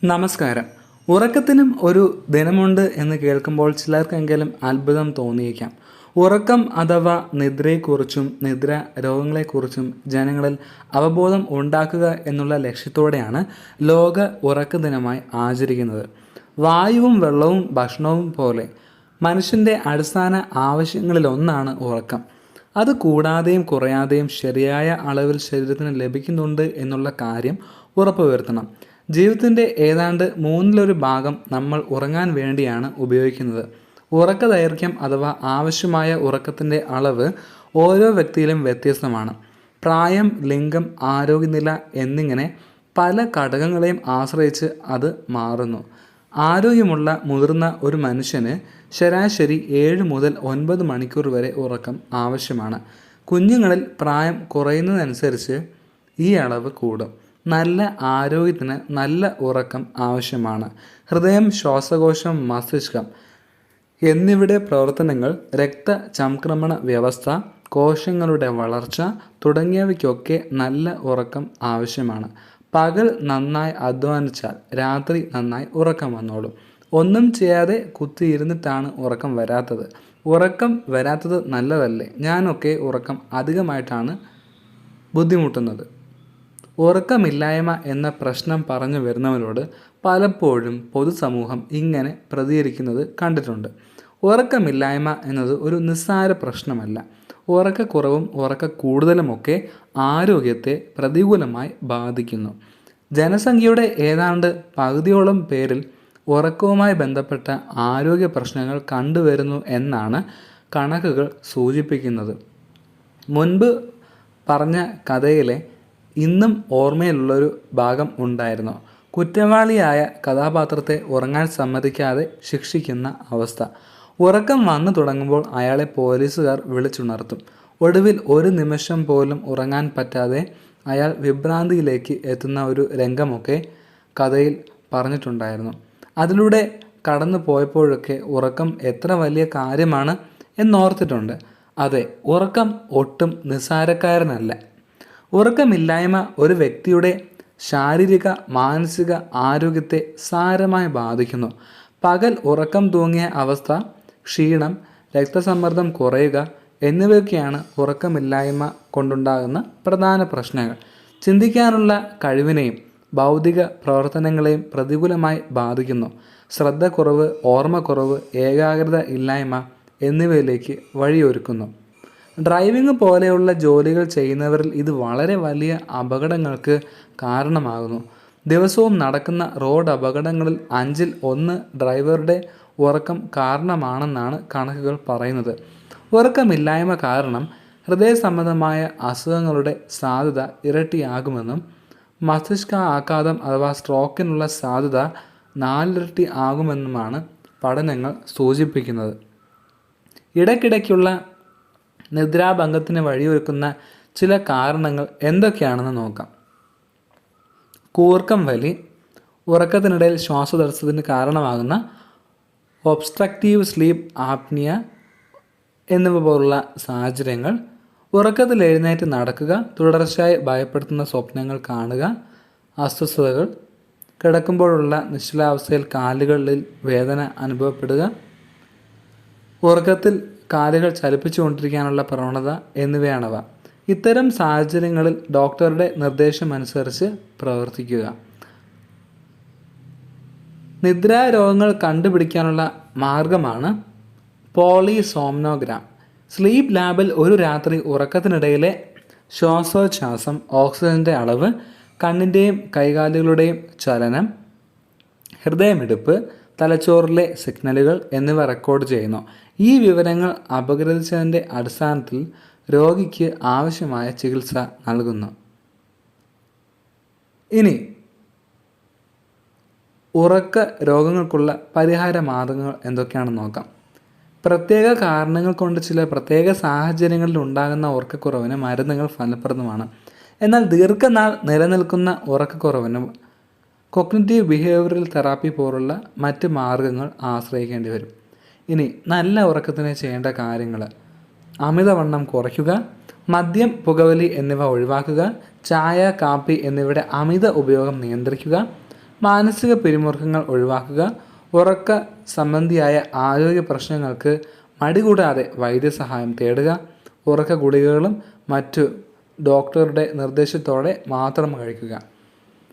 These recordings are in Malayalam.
നമസ്കാരം. ഉറക്കത്തിനും ഒരു ദിനമുണ്ട് എന്ന് കേൾക്കുമ്പോൾ ചിലർക്കെങ്കിലും അത്ഭുതം തോന്നിയേക്കാം. ഉറക്കം അഥവാ നിദ്രയെക്കുറിച്ചും നിദ്ര രോഗങ്ങളെക്കുറിച്ചും ജനങ്ങളിൽ അവബോധം ഉണ്ടാക്കുക എന്നുള്ള ലക്ഷ്യത്തോടെയാണ് ലോക ഉറക്ക ദിനമായി ആചരിക്കുന്നത്. വായുവും വെള്ളവും ഭക്ഷണവും പോലെ മനുഷ്യൻ്റെ അടിസ്ഥാന ആവശ്യങ്ങളിലൊന്നാണ് ഉറക്കം. അത് കൂടാതെയും കുറയാതെയും ശരിയായ അളവിൽ ശരീരത്തിന് ലഭിക്കുന്നുണ്ട് എന്നുള്ള കാര്യം ഉറപ്പുവരുത്തണം. ജീവിതത്തിൻ്റെ ഏതാണ്ട് മൂന്നിലൊരു ഭാഗം നമ്മൾ ഉറങ്ങാൻ വേണ്ടിയാണ് ഉപയോഗിക്കുന്നത്. ഉറക്ക ദൈർഘ്യം അഥവാ ആവശ്യമായ ഉറക്കത്തിൻ്റെ അളവ് ഓരോ വ്യക്തിയിലും വ്യത്യസ്തമാണ്. പ്രായം, ലിംഗം, ആരോഗ്യനില എന്നിങ്ങനെ പല ഘടകങ്ങളെയും ആശ്രയിച്ച് അത് മാറുന്നു. ആരോഗ്യമുള്ള മുതിർന്ന ഒരു മനുഷ്യന് ശരാശരി 7 മുതൽ 9 മണിക്കൂർ വരെ ഉറക്കം ആവശ്യമാണ്. കുഞ്ഞുങ്ങളിൽ പ്രായം കുറയുന്നതനുസരിച്ച് ഈ അളവ് കൂടും. നല്ല ആരോഗ്യത്തിന് നല്ല ഉറക്കം ആവശ്യമാണ്. ഹൃദയം, ശ്വാസകോശം, മസ്തിഷ്കം എന്നിവയുടെ പ്രവർത്തനങ്ങൾ, രക്തചംക്രമണ വ്യവസ്ഥ, കോശങ്ങളുടെ വളർച്ച തുടങ്ങിയവയ്ക്കൊക്കെ നല്ല ഉറക്കം ആവശ്യമാണ്. പകൽ നന്നായി അധ്വാനിച്ചാൽ രാത്രി നന്നായി ഉറക്കം വന്നോളും. ഒന്നും ചെയ്യാതെ കുത്തിയിരുന്നിട്ടാണ് ഉറക്കം വരാത്തത്. ഉറക്കം വരാത്തത് നല്ലതല്ലേ? ഞാനൊക്കെ ഉറക്കം അധികമായിട്ടാണ് ബുദ്ധിമുട്ടുന്നത്. ഉറക്കമില്ലായ്മ എന്ന പ്രശ്നം പറഞ്ഞു വരുന്നവരോട് പലപ്പോഴും പൊതുസമൂഹം ഇങ്ങനെ പ്രതികരിക്കുന്നത് കണ്ടിട്ടുണ്ട്. ഉറക്കമില്ലായ്മ എന്നത് ഒരു നിസ്സാര പ്രശ്നമല്ല. ഉറക്കക്കുറവും ഉറക്കക്കൂടുതലുമൊക്കെ ആരോഗ്യത്തെ പ്രതികൂലമായി ബാധിക്കുന്നു. ജനസംഖ്യയുടെ ഏതാണ്ട് പകുതിയോളം പേരിൽ ഉറക്കവുമായി ബന്ധപ്പെട്ട ആരോഗ്യ പ്രശ്നങ്ങൾ കണ്ടുവരുന്നു എന്നാണ് കണക്കുകൾ സൂചിപ്പിക്കുന്നത്. മുൻപ് പറഞ്ഞ കഥയിലെ ഇന്നും ഓർമ്മയിലുള്ളൊരു ഭാഗം ഉണ്ടായിരുന്നു. കുറ്റവാളിയായ കഥാപാത്രത്തെ ഉറങ്ങാൻ സമ്മതിക്കാതെ ശിക്ഷിക്കുന്ന അവസ്ഥ. ഉറക്കം വന്നു തുടങ്ങുമ്പോൾ അയാളെ പോലീസുകാർ വിളിച്ചുണർത്തും. ഒടുവിൽ ഒരു നിമിഷം പോലും ഉറങ്ങാൻ പറ്റാതെ അയാൾ വിഭ്രാന്തിയിലേക്ക് എത്തുന്ന ഒരു രംഗമൊക്കെ കഥയിൽ പറഞ്ഞിട്ടുണ്ടായിരുന്നു. അതിലൂടെ കടന്നു പോയപ്പോഴൊക്കെ ഉറക്കം എത്ര വലിയ കാര്യമാണ് എന്നോർത്തിട്ടുണ്ട്. അതെ, ഉറക്കം ഒട്ടും നിസ്സാരക്കാരനല്ല. ഉറക്കമില്ലായ്മ ഒരു വ്യക്തിയുടെ ശാരീരിക മാനസിക ആരോഗ്യത്തെ സാരമായി ബാധിക്കുന്നു. പകൽ ഉറക്കം തൂങ്ങിയ അവസ്ഥ, ക്ഷീണം, രക്തസമ്മർദ്ദം കുറയുക എന്നിവയൊക്കെയാണ് ഉറക്കമില്ലായ്മ കൊണ്ടുണ്ടാകുന്ന പ്രധാന പ്രശ്നങ്ങൾ. ചിന്തിക്കാനുള്ള കഴിവിനെയും ബൗദ്ധിക പ്രവർത്തനങ്ങളെയും പ്രതികൂലമായി ബാധിക്കുന്നു. ശ്രദ്ധക്കുറവ്, ഓർമ്മക്കുറവ്, ഏകാഗ്രത ഇല്ലായ്മ എന്നിവയിലേക്ക് വഴിയൊരുക്കുന്നു. ഡ്രൈവിംഗ് പോലെയുള്ള ജോലികൾ ചെയ്യുന്നവരിൽ ഇത് വളരെ വലിയ അപകടങ്ങൾക്ക് കാരണമാകുന്നു. ദിവസവും നടക്കുന്ന റോഡ് അപകടങ്ങളിൽ 5-ൽ 1 ഡ്രൈവറുടെ ഉറക്കം കാരണമാണെന്നാണ് കണക്കുകൾ പറയുന്നത്. ഉറക്കമില്ലായ്മ കാരണം ഹൃദയ സംബന്ധമായ അസുഖങ്ങളുടെ സാധ്യത ഇരട്ടിയാകുമെന്നും മസ്തിഷ്ക ആഘാതം അഥവാ സ്ട്രോക്കിനുള്ള സാധ്യത 4 ഇരട്ടി ആകുമെന്നുമാണ് പഠനങ്ങൾ സൂചിപ്പിക്കുന്നത്. ഇടയ്ക്കിടയ്ക്കുള്ള നിദ്രാഭംഗത്തിന് വഴിയൊരുക്കുന്ന ചില കാരണങ്ങൾ എന്തൊക്കെയാണെന്ന് നോക്കാം. കൂർക്കം വലി, ഉറക്കത്തിനിടയിൽ ശ്വാസതടസ്സത്തിന് കാരണമാകുന്ന ഒബ്സ്ട്രക്റ്റീവ് സ്ലീപ്പ് ആപ്നിയ എന്നിവ പോലുള്ള സാഹചര്യങ്ങൾ, ഉറക്കത്തിൽ എഴുന്നേറ്റ് നടക്കുക, തുടർച്ചയായി ഭയപ്പെടുത്തുന്ന സ്വപ്നങ്ങൾ കാണുക, അസ്വസ്ഥതകൾ, കിടക്കുമ്പോഴുള്ള നിശ്ചലാവസ്ഥയിൽ കാലുകളിൽ വേദന അനുഭവപ്പെടുക, ഉറക്കത്തിൽ കാലുകൾ ചലിപ്പിച്ചുകൊണ്ടിരിക്കാനുള്ള പ്രവണത എന്നിവയാണവ. ഇത്തരം സാഹചര്യങ്ങളിൽ ഡോക്ടറുടെ നിർദ്ദേശമനുസരിച്ച് പ്രവർത്തിക്കുക. നിദ്രാരോഗങ്ങൾ കണ്ടുപിടിക്കാനുള്ള മാർഗമാണ് പോളിസോംനോഗ്രാം. സ്ലീപ്പ് ലാബിൽ ഒരു രാത്രി ഉറക്കത്തിനിടയിലെ ശ്വാസോച്ഛ്വാസം, ഓക്സിജൻ്റെ അളവ്, കണ്ണിൻ്റെയും കൈകാലുകളുടെയും ചലനം, ഹൃദയമിടിപ്പ്, തലച്ചോറിലെ സിഗ്നലുകൾ എന്നിവ റെക്കോർഡ് ചെയ്യുന്നു. ഈ വിവരങ്ങൾ അപഗ്രഥിച്ചതിൻ്റെ അടിസ്ഥാനത്തിൽ രോഗിക്ക് ആവശ്യമായ ചികിത്സ നൽകുന്നു. ഇനി ഉറക്ക രോഗങ്ങൾക്കുള്ള പരിഹാര മാർഗങ്ങൾ എന്തൊക്കെയാണെന്ന് നോക്കാം. പ്രത്യേക കാരണങ്ങൾ കൊണ്ട് ചില പ്രത്യേക സാഹചര്യങ്ങളിൽ ഉണ്ടാകുന്ന ഉറക്കക്കുറവിന് മരുന്നുകൾ ഫലപ്രദമാണ്. എന്നാൽ ദീർഘനാൾ നിലനിൽക്കുന്ന ഉറക്കക്കുറവിന് കോഗ്നിറ്റീവ് ബിഹേവിയറൽ തെറാപ്പി പോലുള്ള മറ്റ് മാർഗങ്ങൾ ആശ്രയിക്കേണ്ടി വരും. ഇനി നല്ല ഉറക്കത്തിന് ചെയ്യേണ്ട കാര്യങ്ങൾ: അമിതവണ്ണം കുറയ്ക്കുക, മദ്യം, പുകവലി എന്നിവ ഒഴിവാക്കുക, ചായ, കാപ്പി എന്നിവയുടെ അമിത ഉപയോഗം നിയന്ത്രിക്കുക, മാനസിക പിരിമുറുക്കങ്ങൾ ഒഴിവാക്കുക. ഉറക്ക സംബന്ധിയായ ആരോഗ്യ പ്രശ്നങ്ങൾക്ക് മടികൂടാതെ വൈദ്യസഹായം തേടുക. ഉറക്ക ഗുളികകളും മറ്റു ഡോക്ടറുടെ നിർദ്ദേശത്തോടെ മാത്രം കഴിക്കുക.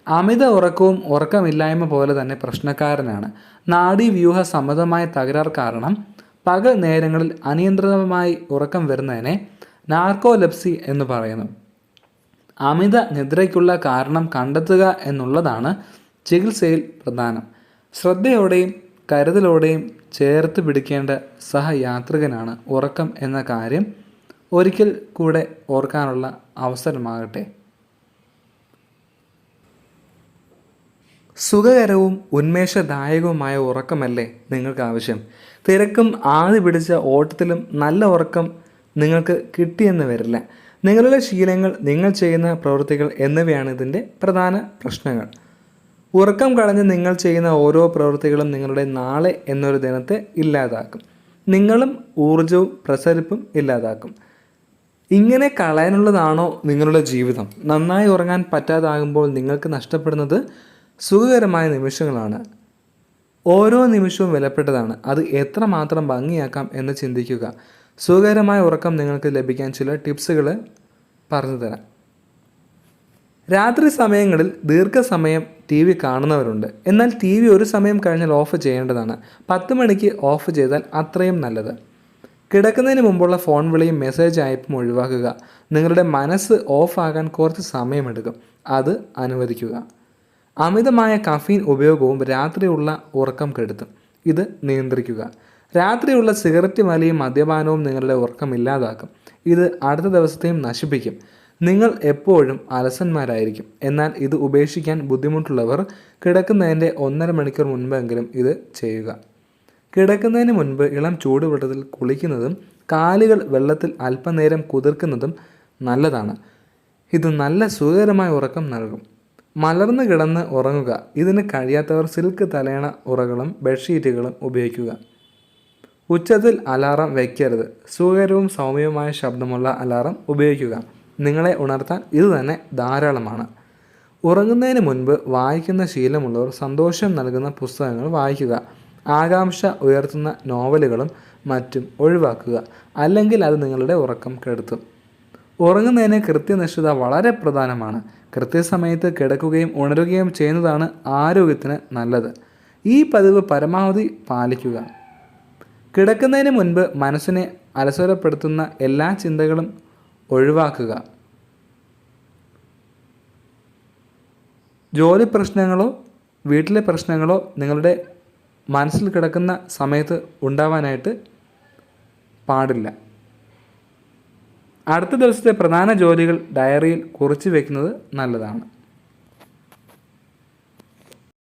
അമിത ഉറക്കവും ഉറക്കമില്ലായ്മ പോലെ തന്നെ പ്രശ്നക്കാരനാണ്. നാഡീവ്യൂഹ സംബന്ധമായ തകരാർ കാരണം പകൽ നേരങ്ങളിൽ അനിയന്ത്രിതമായി ഉറക്കം വരുന്നതിനെ നാർക്കോലെപ്സി എന്ന് പറയുന്നു. അമിത നിദ്രയ്ക്കുള്ള കാരണം കണ്ടെത്തുക എന്നുള്ളതാണ് ചികിത്സയിൽ പ്രധാനം. ശ്രദ്ധയോടെയും കരുതലോടെയും ചേർത്ത് പിടിക്കേണ്ട സഹയാത്രികനാണ് ഉറക്കം എന്ന കാര്യം ഒരിക്കൽ കൂടെ ഓർക്കാനുള്ള അവസരമാകട്ടെ. സുഖകരവും ഉന്മേഷദായകവുമായ ഉറക്കമല്ലേ നിങ്ങൾക്ക് ആവശ്യം? തിരക്കും ആദ്യ പിടിച്ച ഓട്ടത്തിലും നല്ല ഉറക്കം നിങ്ങൾക്ക് കിട്ടിയെന്ന് വരില്ല. നിങ്ങളുടെ ശീലങ്ങൾ, നിങ്ങൾ ചെയ്യുന്ന പ്രവൃത്തികൾ എന്നിവയാണ് ഇതിൻ്റെ പ്രധാന പ്രശ്നങ്ങൾ. ഉറക്കം കളഞ്ഞ് നിങ്ങൾ ചെയ്യുന്ന ഓരോ പ്രവൃത്തികളും നിങ്ങളുടെ നാളെ എന്നൊരു ദിനത്തെ ഇല്ലാതാക്കും. നിങ്ങളും ഊർജവും പ്രസരിപ്പും ഇല്ലാതാക്കും. ഇങ്ങനെ കളയാനുള്ളതാണോ നിങ്ങളുടെ ജീവിതം? നന്നായി ഉറങ്ങാൻ പറ്റാതാകുമ്പോൾ നിങ്ങൾക്ക് നഷ്ടപ്പെടുന്നത് സുഖകരമായ നിമിഷങ്ങളാണ്. ഓരോ നിമിഷവും വിലപ്പെട്ടതാണ്. അത് എത്രമാത്രം ഭംഗിയാക്കാം എന്ന് ചിന്തിക്കുക. സുഖകരമായ ഉറക്കം നിങ്ങൾക്ക് ലഭിക്കാൻ ചില ടിപ്സുകൾ പറഞ്ഞു തരാം. രാത്രി സമയങ്ങളിൽ ദീർഘസമയം ടി വി കാണുന്നവരുണ്ട്. എന്നാൽ ടി വി ഒരു സമയം കഴിഞ്ഞാൽ ഓഫ് ചെയ്യേണ്ടതാണ്. 10 മണിക്ക് ഓഫ് ചെയ്താൽ അത്രയും നല്ലത്. കിടക്കുന്നതിന് മുമ്പുള്ള ഫോൺ വിളിയും മെസ്സേജ് അയപ്പും ഒഴിവാക്കുക. നിങ്ങളുടെ മനസ്സ് ഓഫാകാൻ കുറച്ച് സമയമെടുക്കും. അത് അനുവദിക്കുക. അമിതമായ കഫീൻ ഉപയോഗവും രാത്രിയുള്ള ഉറക്കം കെടുത്തും. ഇത് നിയന്ത്രിക്കുക. രാത്രിയുള്ള സിഗരറ്റ് വലിയും മദ്യപാനവും നിങ്ങളുടെ ഉറക്കം ഇല്ലാതാക്കും. ഇത് അടുത്ത ദിവസത്തെയും നശിപ്പിക്കും. നിങ്ങൾ എപ്പോഴും അലസന്മാരായിരിക്കും. എന്നാൽ ഇത് ഉപേക്ഷിക്കാൻ ബുദ്ധിമുട്ടുള്ളവർ കിടക്കുന്നതിൻ്റെ 1.5 മണിക്കൂർ മുൻപെങ്കിലും ഇത് ചെയ്യുക. കിടക്കുന്നതിന് മുൻപ് ഇളം ചൂടുവെള്ളത്തിൽ കുളിക്കുന്നതും കാലുകൾ വെള്ളത്തിൽ അല്പനേരം കുതിർക്കുന്നതും നല്ലതാണ്. ഇത് നല്ല സുഖകരമായ ഉറക്കം നൽകും. മലർന്നു കിടന്ന് ഉറങ്ങുക. ഇതിന് കഴിയാത്തവർ സിൽക്ക് തലയണ ഉറകളും ബെഡ്ഷീറ്റുകളും ഉപയോഗിക്കുക. ഉച്ചത്തിൽ അലാറം വയ്ക്കരുത്. സുഖകരവും സൗമ്യവുമായ ശബ്ദമുള്ള അലാറം ഉപയോഗിക്കുക. നിങ്ങളെ ഉണർത്താൻ ഇത് തന്നെ ധാരാളമാണ്. ഉറങ്ങുന്നതിന് മുൻപ് വായിക്കുന്ന ശീലമുള്ളവർ സന്തോഷം നൽകുന്ന പുസ്തകങ്ങൾ വായിക്കുക. ആകാംക്ഷ ഉയർത്തുന്ന നോവലുകളും മറ്റും ഒഴിവാക്കുക. അല്ലെങ്കിൽ അത് നിങ്ങളുടെ ഉറക്കം കെടുത്തും. ഉറങ്ങുന്നതിന് കൃത്യനിഷ്ഠത വളരെ പ്രധാനമാണ്. കൃത്യസമയത്ത് കിടക്കുകയും ഉണരുകയും ചെയ്യുന്നതാണ് ആരോഗ്യത്തിന് നല്ലത്. ഈ പതിവ് പരമാവധി പാലിക്കുക. കിടക്കുന്നതിന് മുൻപ് മനസ്സിനെ അലസോരപ്പെടുത്തുന്ന എല്ലാ ചിന്തകളും ഒഴിവാക്കുക. ജോലി പ്രശ്നങ്ങളോ വീട്ടിലെ പ്രശ്നങ്ങളോ നിങ്ങളുടെ മനസ്സിൽ കിടക്കുന്ന സമയത്ത് ഉണ്ടാവാനായിട്ട് പാടില്ല. അടുത്ത ദിവസത്തെ പ്രധാന ജോലികൾ ഡയറിയിൽ കുറിച്ച് വയ്ക്കുന്നത് നല്ലതാണ്.